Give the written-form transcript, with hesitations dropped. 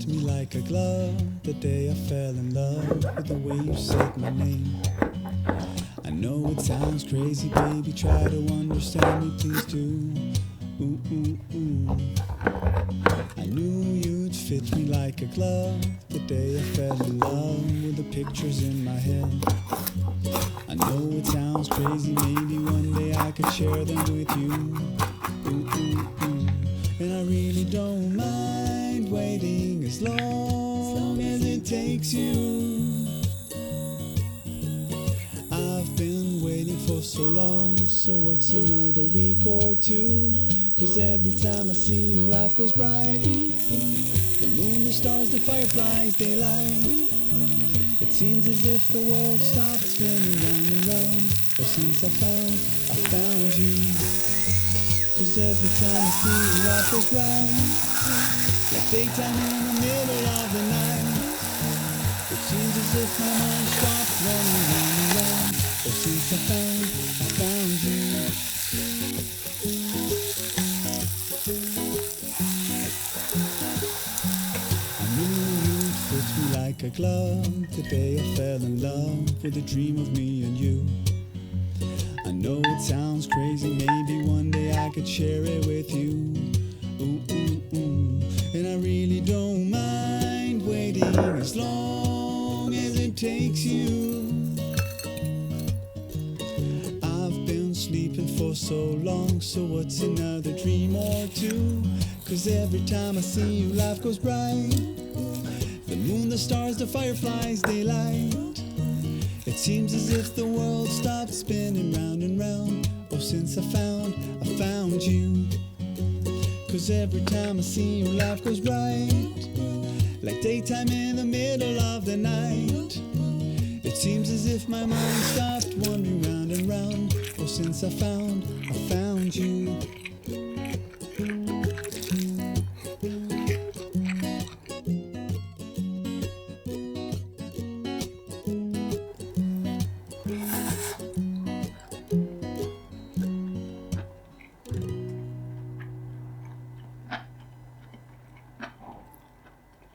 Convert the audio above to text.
fit me like a glove. The day I fell in love with the way you said my name. I know it sounds crazy, baby, try to understand me, please do. Ooh, ooh, ooh. I knew you'd fit me like a glove. The day I fell in love with the pictures in my head. I know it sounds crazy, maybe one day I could share them with you. Ooh, ooh, ooh. And I really don't mind waiting as long as it takes you. I've been waiting for so long, so what's another week or two? 'Cause every time I see you, life goes bright. The moon, the stars, the fireflies, they light. It seems as if the world stopped spinning round and round. Oh, since I found you. 'Cause every time I see you, life goes bright. Like daytime in the middle of the night. It seems as if my mind stopped running round and round. Oh, since I found you. I knew you'd fit me like a glove. The day I fell in love with a dream of me and you. I know it sounds crazy, maybe one day I could share it with you. Ooh, ooh, ooh. And I really don't mind waiting as long as it takes you. I've been sleeping for so long, so what's another dream or two? 'Cause every time I see you, life goes bright. The moon, the stars, the fireflies, they light. It seems as if the world stopped spinning round and round. Oh, since I found you. 'Cause every time I see you, life goes bright. Like daytime in the middle of the night. It seems as if my mind stopped wandering round and round. Oh, since I found you.